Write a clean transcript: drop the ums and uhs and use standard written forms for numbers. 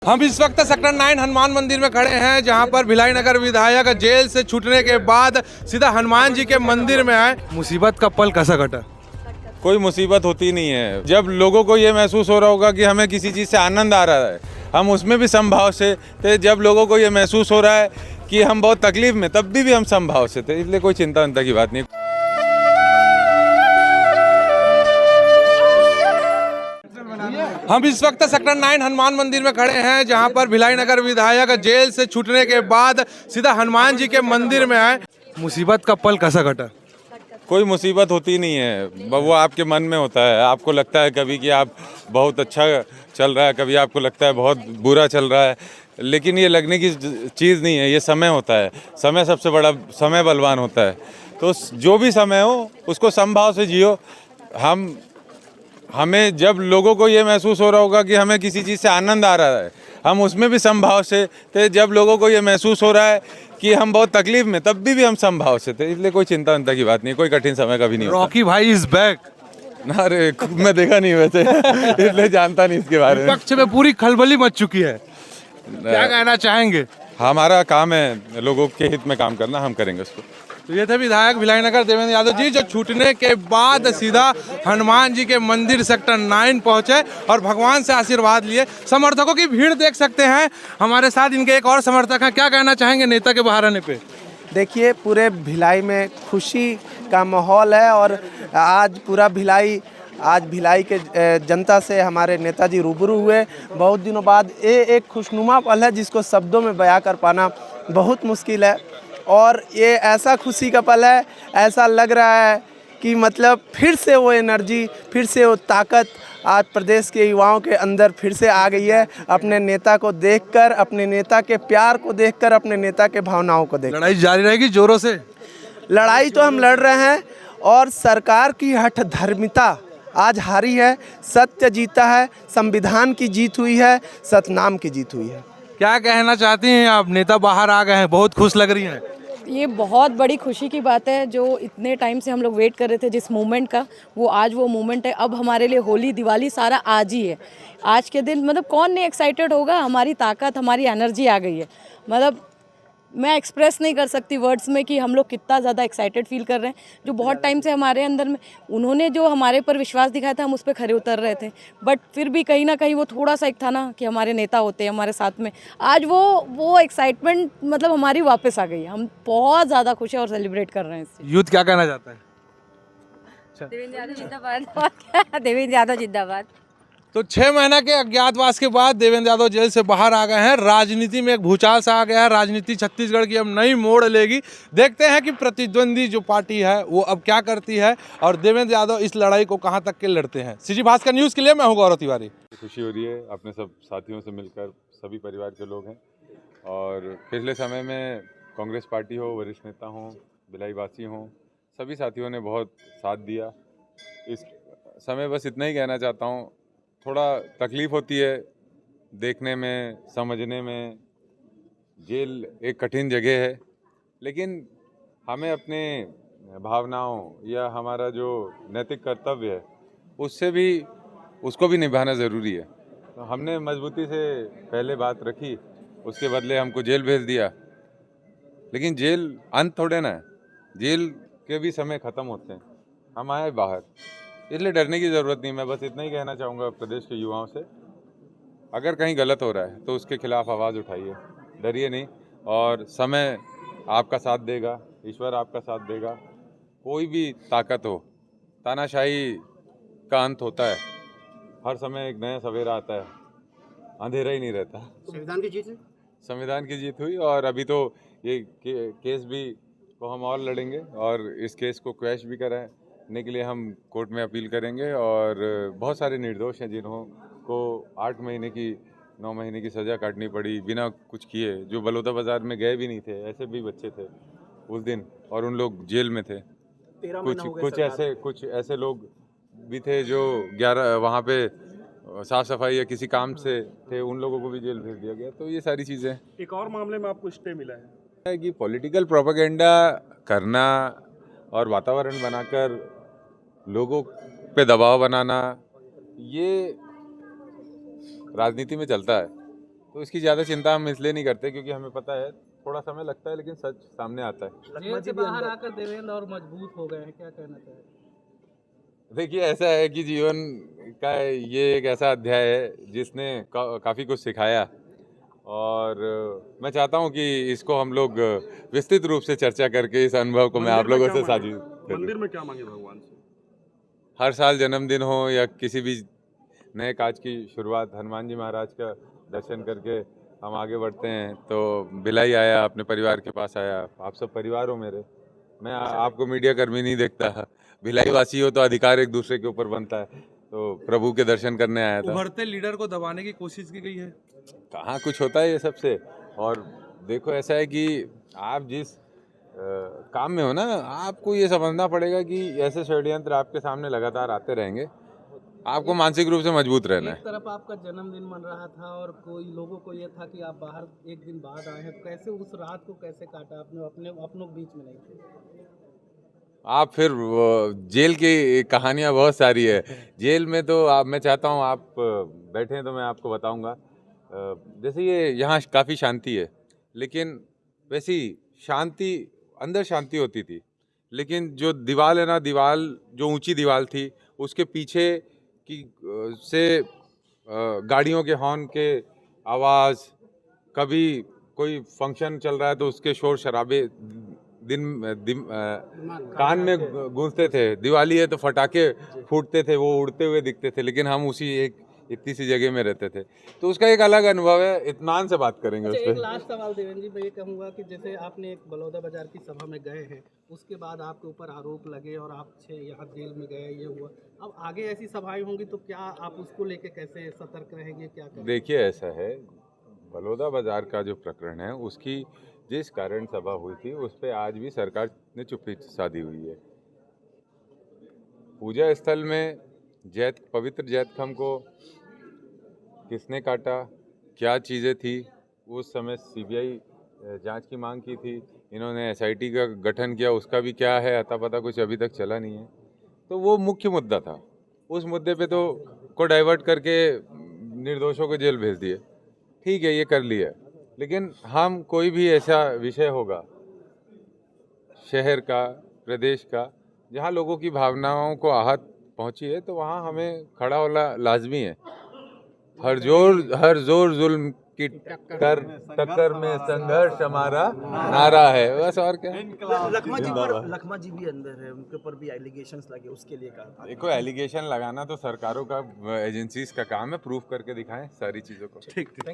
हम इस वक्त सेक्टर 9 हनुमान मंदिर में खड़े हैं, जहां पर भिलाई नगर विधायक जेल से छूटने के बाद सीधा हनुमान जी के मंदिर में आए। मुसीबत का पल कैसा कटा? कोई मुसीबत होती नहीं है। जब लोगों को ये महसूस हो रहा होगा कि हमें किसी चीज़ से आनंद आ रहा है, हम उसमें भी समभाव से थे। जब लोगों को ये महसूस हो रहा है कि हम बहुत तकलीफ में, तब भी हम समभाव से थे। इसलिए कोई चिंता की बात नहीं। हम इस वक्त सेक्टर 9 हनुमान मंदिर में खड़े हैं, जहां पर भिलाई नगर विधायक जेल से छूटने के बाद सीधा हनुमान जी के मंदिर में आए। मुसीबत का पल कैसा कटा? कोई मुसीबत होती नहीं है, वो आपके मन में होता है। आपको लगता है कभी कि आप बहुत अच्छा चल रहा है, कभी आपको लगता है बहुत बुरा चल रहा है, लेकिन ये लगने की चीज़ नहीं है। ये समय होता है, समय सबसे बड़ा, समय बलवान होता है। तो जो भी समय हो उसको समभाव से जियो। हमें जब लोगों को ये महसूस हो रहा होगा कि हमें किसी चीज़ से आनंद आ रहा है, हम उसमें भी समभाव से थे। जब लोगों को ये महसूस हो रहा है कि हम बहुत तकलीफ में, तब भी हम समभाव से थे। इसलिए कोई चिंता की बात नहीं, कोई कठिन समय कभी नहीं होता। रॉकी भाई इज बैक। अरे मैं देखा नहीं वैसे इसलिए जानता नहीं इसके बारे में। पक्ष में पूरी खलबली मच चुकी है, क्या कहना चाहेंगे? हमारा काम है लोगों के हित में काम करना, हम करेंगे उसको। तो ये थे विधायक भिलाई नगर देवेंद्र यादव जी, जो छूटने के बाद सीधा हनुमान जी के मंदिर सेक्टर 9 पहुंचे और भगवान से आशीर्वाद लिए। समर्थकों की भीड़ देख सकते हैं। हमारे साथ इनके एक और समर्थक हैं, क्या कहना चाहेंगे नेता के बाहर आने पे? देखिए, पूरे भिलाई में खुशी का माहौल है और आज पूरा भिलाई, आज भिलाई के जनता से हमारे नेताजी रूबरू हुए। बहुत दिनों बाद ये एक खुशनुमा पल है जिसको शब्दों में बयां कर पाना बहुत मुश्किल है। और ये ऐसा खुशी का पल है, ऐसा लग रहा है कि मतलब फिर से वो एनर्जी, फिर से वो ताकत आज प्रदेश के युवाओं के अंदर फिर से आ गई है। अपने नेता को देखकर, अपने नेता के प्यार को देखकर, अपने नेता के भावनाओं को देख। लड़ाई जारी रहेगी जोरों से? लड़ाई तो हम लड़ रहे हैं और सरकार की हठ धर्मिता आज हारी है। सत्य जीता है, संविधान की जीत हुई है, सतनाम की जीत हुई है। क्या कहना चाहती हैं आप? नेता बाहर आ गए हैं, बहुत खुश लग रही हैं। ये बहुत बड़ी खुशी की बात है। जो इतने टाइम से हम लोग वेट कर रहे थे जिस मूवमेंट का, वो आज वो मूवमेंट है। अब हमारे लिए होली, दिवाली सारा आज ही है। आज के दिन मतलब कौन नहीं एक्साइटेड होगा। हमारी ताकत, हमारी एनर्जी आ गई है। मतलब मैं एक्सप्रेस नहीं कर सकती वर्ड्स में कि हम लोग कितना ज़्यादा एक्साइटेड फील कर रहे हैं। जो बहुत टाइम से हमारे अंदर में उन्होंने जो हमारे पर विश्वास दिखाया था, हम उस पर खरे उतर रहे थे, बट फिर भी कहीं ना कहीं वो थोड़ा सा एक था ना कि हमारे नेता होते हैं हमारे साथ में। आज वो एक्साइटमेंट मतलब हमारी वापस आ गई है। हम बहुत ज़्यादा खुश हैं और सेलिब्रेट कर रहे हैं इससे। यूथ क्या कहना चाहता है? देवेंद्र यादव जिंदाबाद। देवेंद्र यादव जिंदाबाद। तो 6 महीना के अज्ञातवास के बाद देवेंद्र यादव जेल से बाहर आ गए हैं। राजनीति में एक भूचाल सा आ गया है। राजनीति छत्तीसगढ़ की अब नई मोड़ लेगी। देखते हैं कि प्रतिद्वंदी जो पार्टी है वो अब क्या करती है और देवेंद्र यादव इस लड़ाई को कहां तक के लड़ते हैं। सीजी भास्कर न्यूज़ के लिए मैं हूं गौरव तिवारी। खुशी हो रही है, अपने सब साथियों से मिलकर, सभी परिवार के लोग हैं। और पिछले समय में कांग्रेस पार्टी हो, वरिष्ठ नेता हों, भिलाई वासी हों, सभी साथियों ने बहुत साथ दिया। इस समय बस इतना ही कहना चाहता हूँ, थोड़ा तकलीफ़ होती है देखने में, समझने में। जेल एक कठिन जगह है, लेकिन हमें अपने भावनाओं या हमारा जो नैतिक कर्तव्य है उसको भी निभाना ज़रूरी है। तो हमने मजबूती से पहले बात रखी, उसके बदले हमको जेल भेज दिया। लेकिन जेल अंत थोड़े ना है, जेल के भी समय ख़त्म होते हैं। हम आए बाहर, इसलिए डरने की ज़रूरत नहीं। मैं बस इतना ही कहना चाहूँगा प्रदेश के युवाओं से, अगर कहीं गलत हो रहा है तो उसके खिलाफ आवाज़ उठाइए, डरिए नहीं। और समय आपका साथ देगा, ईश्वर आपका साथ देगा। कोई भी ताकत हो, तानाशाही का अंत होता है। हर समय एक नया सवेरा आता है, अंधेरा ही नहीं रहता। संविधान की जीत हुई और अभी तो ये केस भी को हम और लड़ेंगे और इस केस को क्वैश भी कराने के लिए हम कोर्ट में अपील करेंगे। और बहुत सारे निर्दोष हैं जिन्हों को 8 महीने की, 9 महीने की सज़ा काटनी पड़ी बिना कुछ किए, जो बलौदा बाज़ार में गए भी नहीं थे। ऐसे भी बच्चे थे उस दिन और उन लोग जेल में थे। कुछ ऐसे लोग भी थे जो 11 वहाँ पे साफ़ सफाई या किसी काम से थे, उन लोगों को भी जेल भेज दिया गया। तो ये सारी चीज़ें। एक और मामले में आपको स्टे मिला है कि पॉलिटिकल प्रोपेगेंडा करना और वातावरण बनाकर लोगों पे दबाव बनाना, ये राजनीति में चलता है। तो इसकी ज़्यादा चिंता हम इसलिए नहीं करते क्योंकि हमें पता है थोड़ा समय लगता है लेकिन सच सामने आता है। जेल से बाहर आकर देवेंद्र और मजबूत हो गए हैं, क्या कहना चाहिए? देखिए ऐसा है कि जीवन का ये एक ऐसा अध्याय है जिसने काफ़ी कुछ सिखाया और मैं चाहता हूँ कि इसको हम लोग विस्तृत रूप से चर्चा करके इस अनुभव को मैं आप लोगों से साझा करूं। मंदिर में क्या मांगे भगवान से? हर साल जन्मदिन हो या किसी भी नए काज की शुरुआत हनुमान जी महाराज का दर्शन करके हम आगे बढ़ते हैं। तो भिलाई आया, अपने परिवार के पास आया, आप सब परिवार हो मेरे। मैं आपको मीडिया कर्मी नहीं देखता, भिलाई वासी हो तो अधिकार एक दूसरे के ऊपर बनता है। तो प्रभु के दर्शन करने आया था। उभरते लीडर को दबाने की कोशिश की गई है। कहाँ कुछ होता है ये सबसे। और देखो ऐसा है कि आप जिस काम में हो ना, आपको ये समझना पड़ेगा कि ऐसे षड्यंत्र आपके सामने लगातार आते रहेंगे, आपको मानसिक रूप से मजबूत रहना एक है। तरफ आपका जन्मदिन मन रहा था और कोई लोगों को ये था कि आप बाहर एक दिन बाद आए हैं, तो कैसे उस रात को कैसे काटा? आपने अपनों के बीच में नहीं थे। आप फिर जेल की कहानियाँ बहुत सारी है। जेल में तो आप, मैं चाहता हूँ आप बैठे हैं तो मैं आपको बताऊँगा। जैसे ये यहाँ काफ़ी शांति है, लेकिन वैसी शांति अंदर शांति होती थी, लेकिन जो दीवार है ना, दीवार जो ऊंची दीवार थी उसके पीछे की से गाड़ियों के हॉर्न के आवाज़, कभी कोई फंक्शन चल रहा है तो उसके शोर शराबे कान में गूंजते थे। दिवाली है तो फटाके फूटते थे, वो उड़ते हुए दिखते थे, लेकिन हम उसी एक इतनी सी जगह में रहते थे। तो उसका एक अलग अनुभव है। इत्मीनान से बात करेंगे उस एक पर। लास्ट सवाल देवेंद्र जी, मैं ये कहूँगा कि जैसे आपने एक बलौदा बाजार की सभा में गए हैं, उसके बाद आपके ऊपर आरोप लगे और आप यहाँ जेल में गए, ये हुआ। अब आगे ऐसी सभाएं होंगी तो क्या आप उसको लेके कैसे सतर्क रहेंगे, क्या करेंगे? देखिए ऐसा है, बलौदा बाजार का जो प्रकरण है उसकी जिस कारण सभा हुई थी उस पर आज भी सरकार ने चुप्पी साधी हुई है। पूजा स्थल में पवित्र जैतखम को किसने काटा, क्या चीज़ें थी, उस समय सीबीआई जांच की मांग की थी, इन्होंने एसआईटी का गठन किया, उसका भी क्या है अता पता कुछ अभी तक चला नहीं है। तो वो मुख्य मुद्दा था, उस मुद्दे पे तो को डाइवर्ट करके निर्दोषों को जेल भेज दिए। ठीक है, ये कर लिया, लेकिन हम कोई भी ऐसा विषय होगा शहर का, प्रदेश का, जहाँ लोगों की भावनाओं को आहत पहुँची है, तो वहाँ हमें खड़ा होना लाजमी है। हर जोर जुल्म की टक्कर में संघर्ष हमारा नारा है, बस। और क्या। लखमा जी भी अंदर है, उनके ऊपर भी एलिगेशंस लगे, उसके लिए कहा था। देखो एलिगेशन लगाना तो सरकारों का, एजेंसीज का काम है, प्रूफ करके दिखाएं सारी चीज़ों को। Thank you.